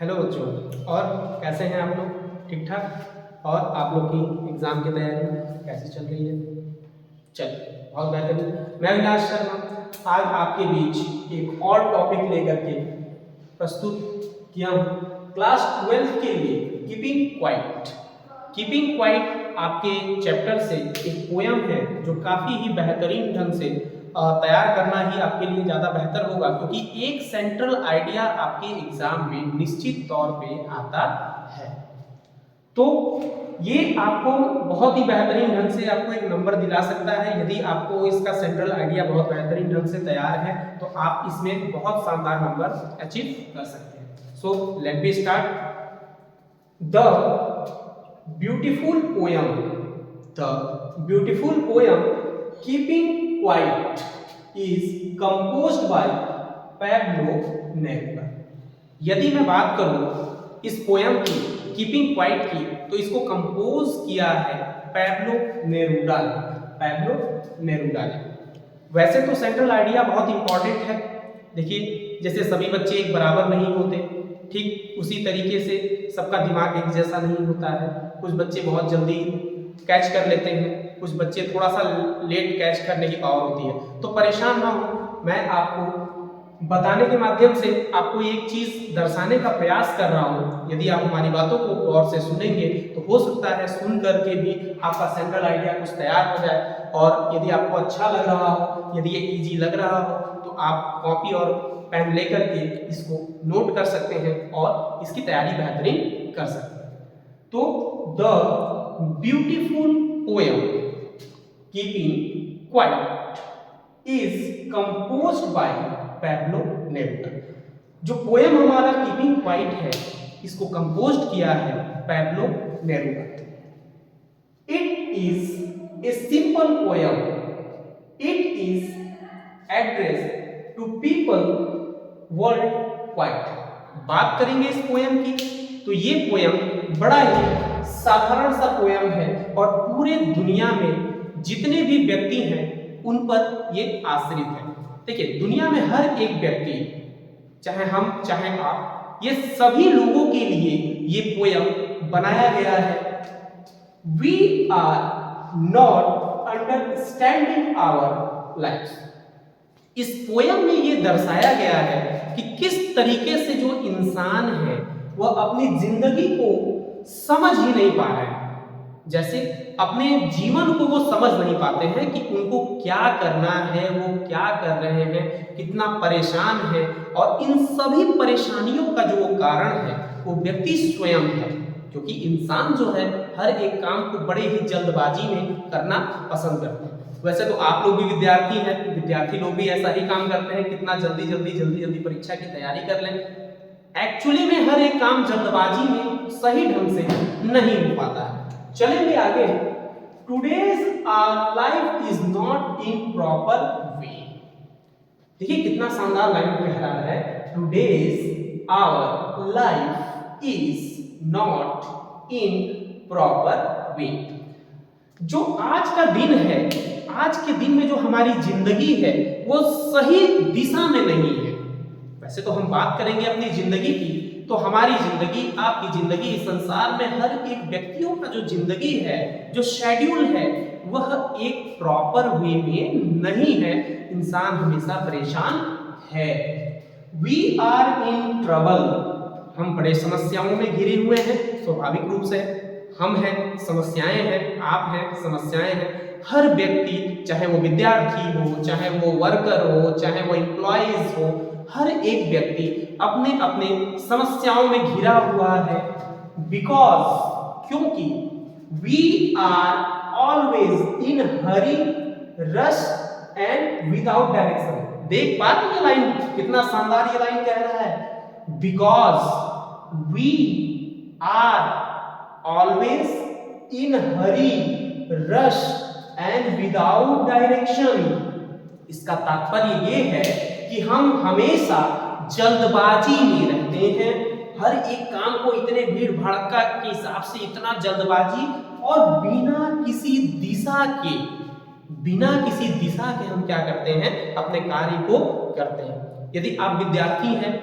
Hello बच्चों, और कैसे हैं आप लोग? ठीक ठाक। और आप लोग की एग्ज़ाम की तैयारी कैसी चल रही है? चलिए, बहुत बेहतरीन। मैं अविनाश शर्मा आज आपके बीच एक और टॉपिक लेकर के प्रस्तुत किया हूँ। क्लास 12 के लिए कीपिंग क्वाइट। कीपिंग क्वाइट आपके चैप्टर से एक पोयम है जो काफ़ी ही बेहतरीन ढंग से तैयार करना ही आपके लिए ज़्यादा बेहतर होगा, क्योंकि एक सेंट्रल आइडिया आपके एग्जाम में निश्चित तौर पे आता है। तो ये आपको बहुत ही बेहतरीन ढंग से आपको एक नंबर दिला सकता है। यदि आपको इसका सेंट्रल आइडिया बहुत बेहतरीन ढंग से तैयार है तो आप इसमें बहुत शानदार नंबर अचीव कर सकते हैं। So let me start. The beautiful poem, the beautiful poem keeping quite is composed by Pablo Neruda। यदि मैं बात करूं इस पोयम की कीपिंग क्वाइट की, तो इसको कंपोज किया है पैब्लो नेरूडा ने। पैब्लो नेरूडा ने। वैसे तो सेंट्रल आइडिया बहुत इंपॉर्टेंट है। देखिए, जैसे सभी बच्चे एक बराबर नहीं होते, ठीक उसी तरीके से सबका दिमाग एक जैसा नहीं होता है। कुछ बच्चे बहुत जल्दी कैच कर लेते हैं, कुछ बच्चे थोड़ा सा लेट कैच करने की पावर होती है। तो परेशान ना हो, मैं आपको बताने के माध्यम से आपको एक चीज दर्शाने का प्रयास कर रहा हूँ। यदि आप हमारी बातों को गौर से सुनेंगे तो हो सकता है सुन करके भी आपका सेंट्रल आइडिया कुछ तैयार हो जाए। और यदि आपको अच्छा लग रहा हो, यदि ये इजी लग रहा हो, तो आप कॉपी और पेन लेकर के इसको नोट कर सकते हैं और इसकी तैयारी बेहतरीन कर सकते हैं। तो the beautiful poem keeping quiet is composed by Pablo Neruda. जो पोयम हमारा कीपिंग क्वाइट है, इसको कंपोज्ड किया है Pablo Neruda. It is a simple poem. It is address to people world wide. बात करेंगे इस पोयम की, तो ये पोयम बड़ा ही साधारण सा पोयम है और पूरे दुनिया में जितने भी व्यक्ति हैं उन पर ये आश्रित है। देखिए, दुनिया में हर एक व्यक्ति, चाहे हम चाहे आप, ये सभी लोगों के लिए ये पोयम बनाया गया है। We are not understanding our life. इस पोयम में ये दर्शाया गया है कि किस तरीके से जो इंसान है वह अपनी जिंदगी को समझ ही नहीं पा रहे हैं। जैसे अपने जीवन को वो समझ नहीं पाते हैं कि उनको क्या करना है, वो क्या कर रहे हैं, कितना परेशान है। और इन सभी परेशानियों का जो कारण है वो व्यक्ति स्वयं है, क्योंकि इंसान जो है हर एक काम को बड़े ही जल्दबाजी में करना पसंद करते हैं। वैसे तो आप लोग भी विद्यार्थी हैं, विद्यार्थी लोग भी ऐसा ही काम करते हैं, कितना जल्दी जल्दी परीक्षा की तैयारी कर लें। एक्चुअली में हर एक काम जल्दबाजी में सही ढंग से नहीं हो पाता है। चलेंगे आगे। Today's our life is not in proper way. देखिए कितना शानदार लाइन कह रहा है, today's our life is not in proper way. जो आज का दिन है, आज के दिन में जो हमारी जिंदगी है वो सही दिशा में नहीं है। वैसे तो हम बात करेंगे अपनी जिंदगी की, तो हमारी जिंदगी, आपकी जिंदगी, संसार में हर एक व्यक्तियों का जो जिंदगी है, जो शेड्यूल है, वह एक प्रॉपर वे में नहीं है। इंसान हमेशा परेशान है। We are in trouble. हम बड़े समस्याओं में घिरे हुए हैं, स्वाभाविक रूप से। हम हैं, समस्याएं हैं, आप हैं, समस्याएं हैं। हर व्यक्ति, चाहे वो विद्यार्थी हो, चाहे वो वर्कर हो, चाहे वो एम्प्लॉइज हो, हर एक व्यक्ति अपने अपने समस्याओं में घिरा हुआ है। बिकॉज, क्योंकि we are always in hurry, rush and without direction. देख पा रहे ये लाइन, कितना शानदार ये लाइन कह रहा है। Because we are always in hurry, rush and without direction. इसका तात्पर्य ये है कि हम हमेशा जल्दबाजी में रहते हैं। हर एक काम को इतने भीड़ भड़का के हिसाब से, इतना जल्दबाजी, और बिना किसी दिशा के हम क्या करते हैं, अपने कार्य को करते हैं। यदि आप विद्यार्थी हैं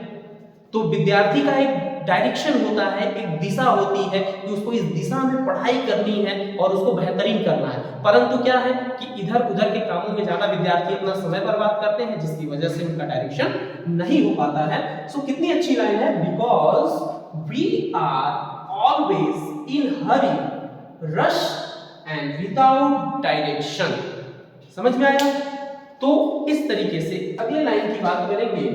तो विद्यार्थी का एक डायरेक्शन होता है, एक दिशा होती है कि उसको इस दिशा में पढ़ाई करनी है और उसको बेहतरीन करना है। परंतु क्या है कि इधर उधर के कामों में ज्यादा विद्यार्थी अपना समय बर्बाद करते हैं, जिसकी वजह से उनका डायरेक्शन नहीं हो पाता है। सो कितनी अच्छी लाइन है, because we are always in hurry, rush and without direction. समझ में आया? तो इस तरीके से अगले लाइन की बात करेंगे,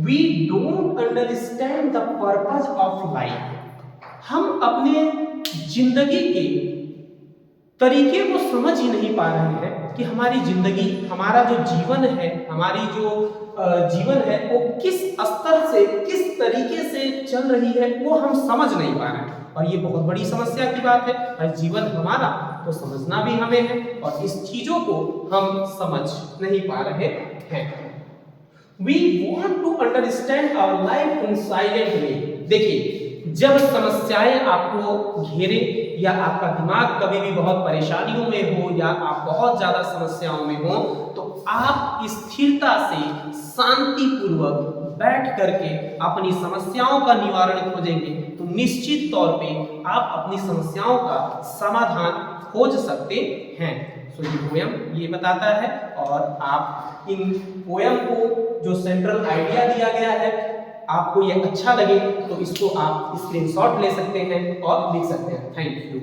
we don't understand the purpose of life. हम अपने जिंदगी के तरीके को समझ ही नहीं पा रहे हैं कि हमारी जिंदगी, हमारा जो जीवन है, हमारी जो जीवन है वो किस स्तर से, किस तरीके से चल रही है, वो हम समझ नहीं पा रहे हैं। और ये बहुत बड़ी समस्या की बात है। और जीवन हमारा तो समझना भी हमें है, और इस चीजों को हम समझ नहीं पा रहे हैं। We want to understand our life in silent way। देखिए, जब समस्याएं आपको घेरे या आपका दिमाग कभी भी बहुत परेशानियों में हो या आप बहुत ज्यादा समस्याओं में हो, तो आप स्थिरता से शांतिपूर्वक बैठ करके अपनी समस्याओं का निवारण खोजेंगे, तो निश्चित तौर पे आप अपनी समस्याओं का समाधान खोज सकते हैं। सो ये पोयम ये बताता है, और आप इन पोयम को जो सेंट्रल आइडिया दिया गया है, आपको ये अच्छा लगे तो इसको आप स्क्रीनशॉट ले सकते हैं और लिख सकते हैं। Thank you.